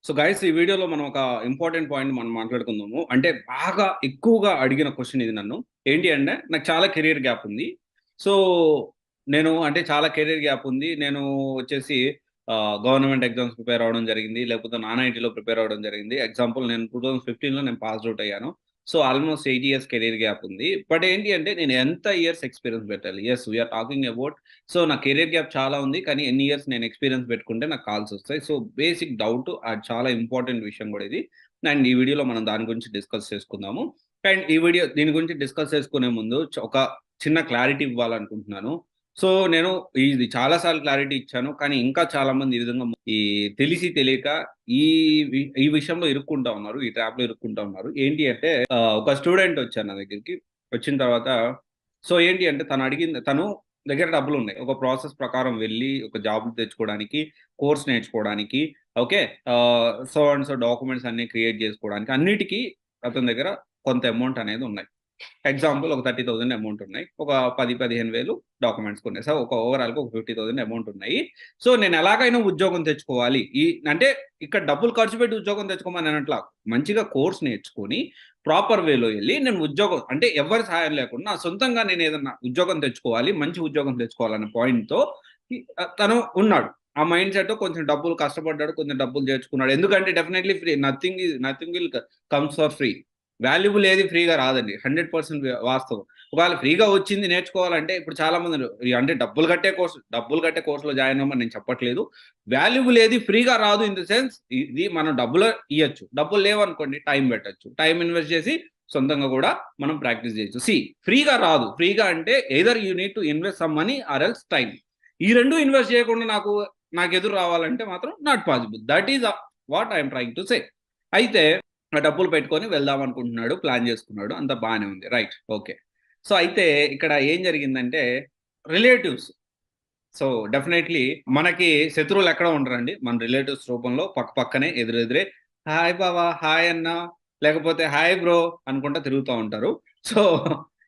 So guys ఈ వీడియోలో మనం ఒక ఇంపార్టెంట్ పాయింట్ మనం మాట్లాడుకుందాము. అంటే బాగా ఎక్కువగా అడిగిన క్వశ్చన్ ఇది నన్ను. ఏంటి అంటే నాకు చాలా కెరియర్ గ్యాప్ ఉంది. సో నేను అంటే చాలా కెరియర్ గ్యాప్ ఉంది. నేను వచ్చేసి గవర్నమెంట్ ఎగ్జామ్స్ ప్రిపేర్ అవ్వడం జరిగింది. లేకపోతే నాన్ ఐటీలో ప్రిపేర్ అవ్వడం జరిగింది. ఎగ్జాంపుల్ నేను 2015లో నేను పాస్డ్ అవుట్ అయ్యాను. So almost 8 years career gap ఉంది. బట్ ఏంటి అంటే నేను ఎంత ఇయర్స్ ఎక్స్‌పీరియన్స్ పెట్టాలి? Yes we're talking about so నా కెరియర్ గ్యాప్ చాలా ఉంది. కానీ ఎన్ని ఇయర్స్ నేను ఎక్స్‌పీరియన్స్ పెట్టుకుంటే నాకు కాల్స్ వస్తాయి. సో బేసిక్ డౌట్ అది చాలా ఇంపార్టెంట్ విషయం కూడా ఇది. అండ్ ఈ వీడియోలో మనం దాని గురించి డిస్కస్ చేసుకుందాము. అండ్ ఈ వీడియో దీని గురించి డిస్కస్ చేసుకునే ముందు ఒక చిన్న క్లారిటీ ఇవ్వాలనుకుంటున్నాను. సో నేను ఇది చాలా సార్లు క్లారిటీ ఇచ్చాను. కానీ ఇంకా చాలా మంది ఈ విధంగా ఈ తెలిసి తెలియక ఈ ఈ విషయంలో ఇరుక్కుంటా ఉన్నారు. ఈ ట్రాప్‌లో ఇరుక్కుంటా ఉన్నారు. ఏంటి అంటే ఒక స్టూడెంట్ వచ్చారు నా దగ్గరికి. వచ్చిన తర్వాత సో ఏంటి అంటే తను దగ్గర డబ్బులున్నాయి. ఒక ప్రాసెస్ ప్రకారం వెళ్ళి ఒక జాబ్ తెచ్చుకోవడానికి, కోర్స్ నేర్చుకోవడానికి, okay. So and so documents అన్నీ క్రియేట్ చేసుకోవడానికి అన్నిటికి అతని దగ్గర కొంత అమౌంట్ అనేది ఉన్నాయి. ఎగ్జాంపుల్ ఒక 30,000 అమౌంట్ ఉన్నాయి. ఒక 10, 15,000 డాక్యుమెంట్స్ కొన్నాయి. సో ఒక ఓవరాల్‌గా ఒక 50,000 అమౌంట్ ఉన్నాయి. సో నేను ఎలాగైనా ఉద్యోగం తెచ్చుకోవాలి. అంటే ఇక్కడ డబ్బులు ఖర్చు పెట్టి ఉద్యోగం తెచ్చుకోమని అనట్లా. మంచిగా కోర్స్ నేర్చుకొని ప్రాపర్ వేలో ఎళ్లి నేను ఉద్యోగం అంటే ఎవరి సహాయం లేకుండా నా సొంతంగా నేను ఏదన్నా ఉద్యోగం తెచ్చుకోవాలి. మంచి ఉద్యోగం తెచ్చుకోవాలన్న పాయింట్‌తో తను ఉన్నాడు. ఆ మైండ్ సెట్ కొంచెం డబ్బులు కష్టపడ్డాడు. కొంచెం డబ్బులు తెచ్చుకున్నాడు. ఎందుకంటే definitely free nothing will comes for free. Valuable ఏది ఫ్రీగా రాదండి. 100% వాస్తవం. ఒకవేళ ఫ్రీగా వచ్చింది నేర్చుకోవాలంటే ఇప్పుడు చాలామంది అంటే డబ్బులు కట్టే కోర్స్‌లో జాయిన్ అవ్వమని నేను చెప్పట్లేదు. వాల్యుబుల్ ఏది ఫ్రీగా రాదు ఇన్ ది సెన్స్ ఇది మనం డబ్బులు ఇయ్యొచ్చు. డబ్బులు లేవనుకోండి టైం పెట్టొచ్చు. టైం ఇన్వెస్ట్ చేసి సొంతంగా కూడా మనం ప్రాక్టీస్ చేయొచ్చు. ఫ్రీగా రాదు. ఫ్రీగా అంటే either you need to invest some money or else time. ఈ 2 ఇన్వెస్ట్ చేయకుండా నాకెదురు రావాలంటే మాత్రం not possible. That is what I am trying to say. అయితే ఆ డబ్బులు పెట్టుకొని వెళ్దాం అనుకుంటున్నాడు. ప్లాన్ చేసుకున్నాడు. అంతా బానే ఉంది. రైట్. ఓకే. సో, అయితే ఇక్కడ ఏం జరిగిందంటే రిలేటివ్స్. సో, డెఫినైట్‌లీ మనకి శత్రువులు ఎక్కడ ఉండరండి. మన రిలేటివ్స్ రూపంలో పక్కనే ఎదురెదురే హాయ్ బావ, హాయ్ అన్న, లేకపోతే హాయ్ బ్రో అనుకుంటా తిరుగుతా ఉంటారు. సో,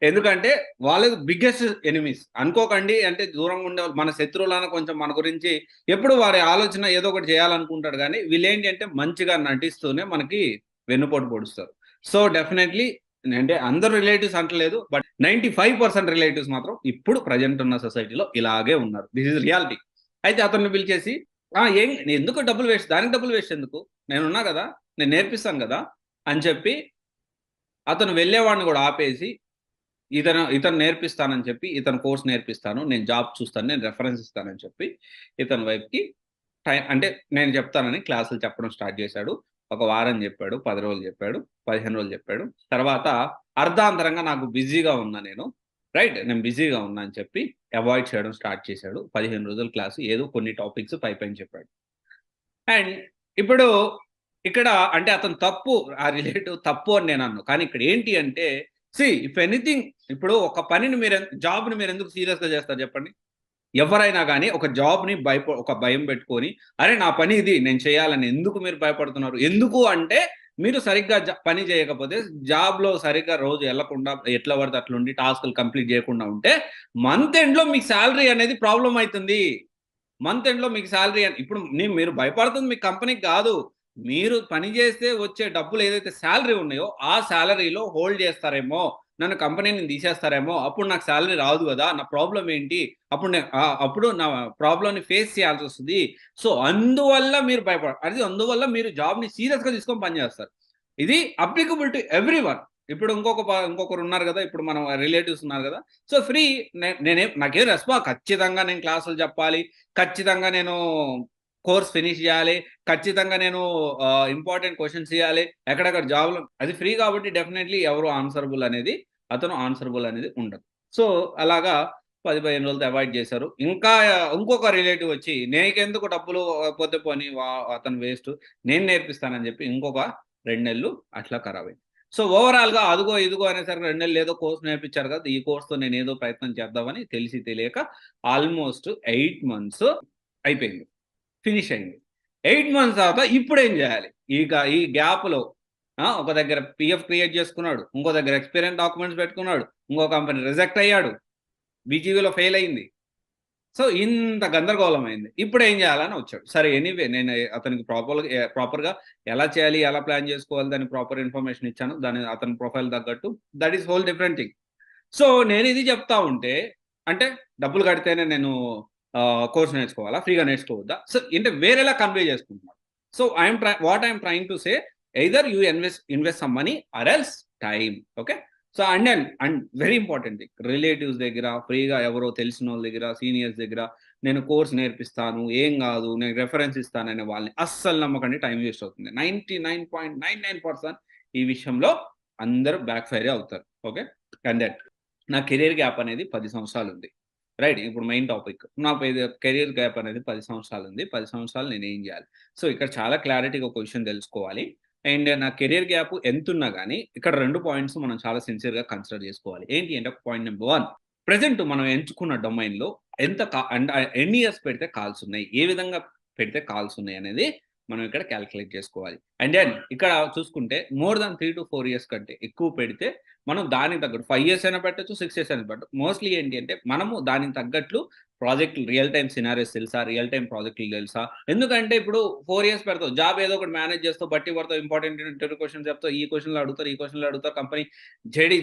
ఎందుకంటే వాళ్ళు బిగ్గెస్ట్ ఎనిమీస్. అనుకోకండి అంటే దూరంగా ఉండేవాళ్ళు మన శత్రువులన్న కొంచెం మన గురించి ఎప్పుడు వారి ఆలోచన ఏదో ఒకటి చేయాలనుకుంటాడు గానీ, వీళ్ళేంటి అంటే మంచిగా నటిస్తూనే మనకి వెన్నుపోటు పొడుస్తారు. సో, డెఫినైట్‌లీ అంటే అందరు రిలేటివ్స్ అంటలేదు. బట్ 95% రిలేటివ్స్ మాత్రం ఇప్పుడు ప్రెజెంట్ ఉన్న సొసైటీలో ఇలాగే ఉన్నారు. This is reality. అయితే అతన్ని పిలిచేసి ఎందుకు డబ్బులు వేస్ట్? దానికి డబ్బులు వేస్ట్ ఎందుకు? నేనున్నా గదా! నేను నేర్పిస్తాను గదా! అని చెప్పి అతను వెళ్ళేవాడిని గూడా ఆపేసి ఇతను నేర్పిస్తానని చెప్పి, ఇతను కోర్స్ నేర్పిస్తాను. నేను జాబ్ చూస్తాను. నేను రిఫరెన్స్ ఇస్తానని చెప్పి, ఇతని వైపుకి అంటే నేను చెప్తానని క్లాసులు చెప్పడం స్టార్ట్ చేశాడు. ఒక వారం చెప్పాడు, 10 రోజులు చెప్పాడు, 15 రోజులు చెప్పాడు. తర్వాత అర్ధాంతరంగా నాకు బిజీగా ఉన్నా నేను. రైట్. నేను బిజీగా ఉన్నా అని చెప్పి అవాయిడ్ చేయడం స్టార్ట్ చేశాడు. 15 రోజుల క్లాసు ఏదో కొన్ని టాపిక్స్ పైపైన చెప్పాడు. అండ్ ఇప్పుడు ఇక్కడ అంటే అతను తప్పు. ఆ రిలేటివ్ తప్పు అని నేననను. కానీ ఇక్కడ ఏంటి అంటే ఇఫ్ ఎనిథింగ్ ఇప్పుడు ఒక పనిని జాబ్‌ని మీరెందుకు సీరియస్‌గా చేస్తారు చెప్పండి? ఎవరైనా గాని ఒక జాబ్‌ని ఒక భయం పెట్టుకొని, అరే! నా పని ఇది నేను చేయాలని ఎందుకు మీరు భయపడుతున్నారు? ఎందుకు అంటే మీరు సరిగ్గా పని చేయకపోతే జాబ్‌లో సరిగ్గా రోజు ఎళ్ళకుండా ఎట్లా పడితే అట్లుండి టాస్క్‌లు కంప్లీట్ చేయకుండా ఉంటే మంత్ ఎండ్‌లో మీకు సాలరీ అనేది ప్రాబ్లమ్ అయితుంది. మంత్ ఎండ్‌లో మీకు సాలరీ ఇప్పుడు మీరు భయపడుతుంది మీ కంపెనీకి గాదు. మీరు పని చేస్తే వచ్చే డబ్బులు ఏదైతే సాలరీ ఉన్నాయో, ఆ సాలరీలో హోల్డ్ చేస్తారేమో, నన్ను కంపెనీ నుంచి తీసేస్తారేమో, అప్పుడు నాకు సాలరీ రాదు గదా! నా ప్రాబ్లమ్ ఏంటి? అప్పుడు నా ప్రాబ్లమ్‌ని ఫేస్ చేయాల్సొస్తది. సో, అందువల్ల మీరు జాబ్‌ని సీరియస్‌గా తీసుకొని పని చేస్తారు. ఇది అప్లికబుల్ టు ఎవ్రీవన్. ఇప్పుడు ఇంకొకరున్నారు గదా! ఇప్పుడు మనం రిలేటివ్స్ ఉన్నారు గదా! సో, ఫ్రీ నాకేం ఖచ్చితంగా నేను క్లాసులు చెప్పాలి. ఖచ్చితంగా నేను కోర్స్ ఫినిష్ జేయాలి. ఖచ్చితంగా నేను ఇంపార్టెంట్ క్వెషన్స్ ఇయ్యాలి. ఎక్కడెక్కడ జాబ్‌లు అది ఫ్రీ కాబట్టి డెఫినైట్‌లీ ఎవరు ఆన్సరబుల్ అనేది ఉండదు. సో, అలాగా 10, 15 రోజులతో అవాయిడ్ చేశారు. ఇంకా ఇంకొక రిలేటివ్ వచ్చి నీకెందుకు డబ్బులు పోతే పోని అతను వేస్టు. నేను నేర్పిస్తానని జెప్పి ఇంకొక 2 నెలలు అట్లా ఖరాబయింది. సో, ఓవరాల్‌గా అదుగో ఇదుగో అనేసరికి 2 నెలలు ఏదో కోర్స్ నేర్పించారు కదా! ఈ కోర్స్‌తో నేనేదో ప్రయత్నం చేద్దామని తెలిసి తెలియక ఆల్‌మోస్ట్ 8 మంత్స్ అయిపోయింది. ఫినిష్ అయింది. 8 మంత్స్ తర్వాత ఇప్పుడేం జేయాలి? ఈ గ్యాప్‌లో ఒక దగ్గర పీఎఫ్ క్రియేట్ చేసుకున్నాడు. ఇంకో దగ్గర ఎక్స్‌పీరియన్స్ డాక్యుమెంట్స్ పెట్టుకున్నాడు. ఇంకో కంపెనీ రిజెక్ట్ అయ్యాడు. బీజీవీలో ఫెయిల్ అయింది. సో ఇంత గందరగోళం అయింది. ఇప్పుడు ఏం చేయాలని వచ్చాడు. సరే ఎనీవే నేను అతనికి ప్రాపర్‌గా ఎలా చేయాలి, ఎలా ప్లాన్ చేసుకోవాలి, దానికి ప్రాపర్ ఇన్ఫర్మేషన్ ఇచ్చాను. దాని అతని ప్రొఫైల్ తగ్గట్టు that is whole different thing. So నేను ఇది చెప్తా ఉంటే అంటే డబ్బులు కడితేనే నేను కోర్స్ నేర్చుకోవాలా? ఫ్రీగా నేర్చుకోవద్దా? సో అంటే వేరేలా కన్వే చేసుకుంటున్నాడు. So I'm trying to say either you invest some money or else time. Okay. So and very important thing, relatives దగ్గర ఫ్రీగా ఎవరో తెలిసినోళ్ళ దగ్గర, సీనియర్స్ దగ్గర నేను కోర్స్ నేర్పిస్తాను, ఏం కాదు, నేను రెఫరెన్స్ ఇస్తాననే వాళ్ళని అస్సలు నమ్మకండి. టైం వేస్ట్ అవుతుంది. 99.99% ఈ విషయంలో అందరూ బ్యాక్ ఫైరే అవుతారు. ఓకే. అండ్ దట్ నా కెరియర్ గ్యాప్ అనేది 10 సంవత్సరాలు ఉంది. రైట్. ఇప్పుడు మెయిన్ టాపిక్. నా కెరియర్ గ్యాప్ అనేది 10 సంవత్సరాలు ఉంది. 10 సంవత్సరాలు నేనేం జేయాలి? సో, ఇక్కడ చాలా క్లారిటీగా ఒక విషయం తెలుసుకోవాలి. అండ్ నా కెరియర్ గ్యాప్ ఎంతున్నా గానీ, ఇక్కడ 2 పాయింట్స్ మనం చాలా సిన్సియర్‌గా కన్సిడర్ జేసుకోవాలి. ఏంటి అంటే పాయింట్ నంబర్ 1, ప్రెజెంట్ మనం ఎంచుకున్న డొమైన్‌లో ఎంత కా అండ్ ఎన్ని ఇయర్స్ పెడితే కాల్స్ ఉన్నాయి? ఏ విధంగా పెడితే కాల్స్ ఉన్నాయనేది మనం ఇక్కడ కాలిక్యులేట్ చేసుకోవాలి. అండ్ దెన్ ఇక్కడ చూసుకుంటే మోర్ థాన్ 3-4 ఇయర్స్ కంటే ఎక్కువ పెడితే మనం దానికి తగ్గట్టు 5 ఇయర్స్ అయినా పెట్టొచ్చు, 6 ఇయర్స్ అయినా పెట్టొచ్చు. మోస్ట్‌లీ ఏంటి అంటే మనము దానికి తగ్గట్లు ప్రాజెక్టులు, రియల్ టైమ్ సినారియోస్ తెలుసా? రియల్ టైమ్ ప్రాజెక్టులు తెలుసా? ఎందుకంటే ఇప్పుడు 4 ఇయర్స్ పెడతావు. జాబ్ ఏదో ఒకటి మేనేజ్ చేస్తావు, బట్టి కొడతావు, ఇంపార్టెంట్ ఇంటర్వ్యూ క్వెషన్స్ చెప్తావు. ఈ క్వెషన్‌లు అడుగుతారు, ఈ క్వెషన్‌లు అడుగుతారు. కంపెనీ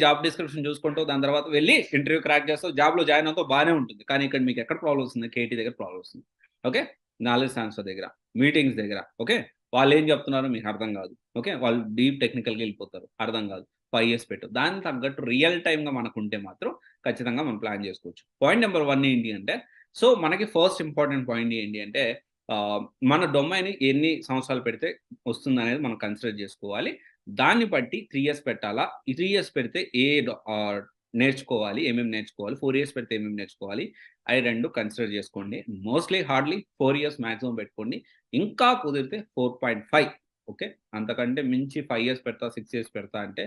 జాబ్ డిస్క్రిప్షన్ చూసుకుంటావు. దాని తర్వాత వెళ్లి ఇంటర్వ్యూ క్రాక్ చేస్తావు. జాబ్‌లో జాయిన్ అవుతావు, బానే ఉంటుంది. కానీ ఇక్కడ మీకు ఎక్కడ ప్రాబ్లమ్ వస్తుంది? కేటీ దగ్గర ప్రాబ్లమ్ వస్తుంది. ఓకే. నాలెడ్జ్ ట్రాన్స్‌ఫర్ దగ్గర, మీటింగ్స్ దగ్గర. ఓకే. వాళ్ళేం చెప్తున్నారో మీకు అర్థం కాదు. ఓకే. వాళ్ళు డీప్ టెక్నికల్‌గా వెళ్ళిపోతారు. అర్థం కాదు. 5 ఇయర్స్ పెట్టు. దానికి తగ్గట్టు రియల్ టైమ్‌గా మనకుంటే మాత్రం ఖచ్చితంగా మనం ప్లాన్ చేసుకోవచ్చు. పాయింట్ నంబర్ 1 ఏంటి అంటే, సో, మనకి ఫస్ట్ ఇంపార్టెంట్ పాయింట్ ఏంటి అంటే మన డొమైన్ ఎన్ని సంవత్సరాలు పెడితే వస్తుందనేది మనం కన్సిడర్ చేసుకోవాలి. దాన్ని బట్టి 3 ఇయర్స్ పెట్టాలా? ఈ 3 ఇయర్స్ పెడితే నేర్చుకోవాలి, ఏమేమి నేర్చుకోవాలి? 4 ఇయర్స్ పెడితే ఏమేమి నేర్చుకోవాలి? అయి 2 కన్సిడర్ చేసుకోండి. మోస్ట్‌లీ హార్డ్‌లీ 4 ఇయర్స్ మాక్సిమం పెట్టుకోండి. ఇంకా కుదిరితే 4.5. ఓకే. అంతకంటే మించి 5 ఇయర్స్ పెడతా, 6 ఇయర్స్ పెడతా అంటే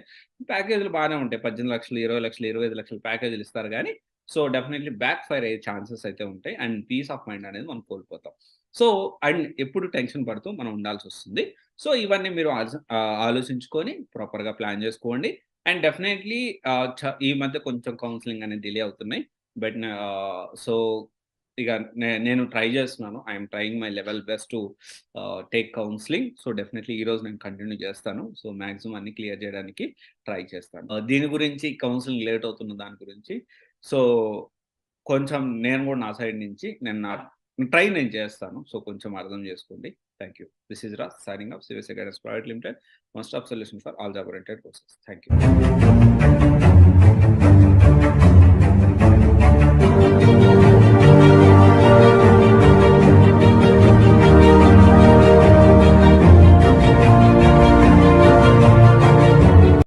ప్యాకేజీలు బానే ఉంటాయి. 18,00,000, 20,00,000, 25,00,000 ప్యాకేజీలు ఇస్తారు గానీ, సో, డెఫినైట్‌లీ బ్యాక్ ఫైర్ అయ్యే ఛాన్సెస్ అయితే ఉంటాయి. అండ్ పీస్ ఆఫ్ మైండ్ అనేది మనం కోల్పోతాం. సో, అండ్ ఎప్పుడు టెన్షన్ పడుతూ మనం ఉండాల్సొస్తుంది. సో, ఇవన్నీ మీరు ఆలోచించుకొని ప్రాపర్‌గా ప్లాన్ జేసుకోండి. అండ్ డెఫినైట్‌లీ ఈ మధ్య కొంచెం కౌన్సెలింగ్ అనేది డిలే అవుతున్నాయి. బట్ సో, ఇక నేను ట్రై చేస్తున్నాను. I am trying my level best to take counselling. So, definitely ఈరోజు నేను కంటిన్యూ చేస్తాను. సో, మాక్సిమం అన్నీ క్లియర్ చేయడానికి ట్రై చేస్తాను. దీని గురించి కౌన్సెలింగ్ లేట్ అవుతున్న దాని గురించి సో, కొంచెం నేను కూడా నా సైడ్ నుంచి నా ట్రై నేను చేస్తాను. సో, కొంచెం అర్థం చేసుకోండి. Thank you. This is Raj signing off CVSA guidance private limited. One stop solution for all job oriented courses. Thank you.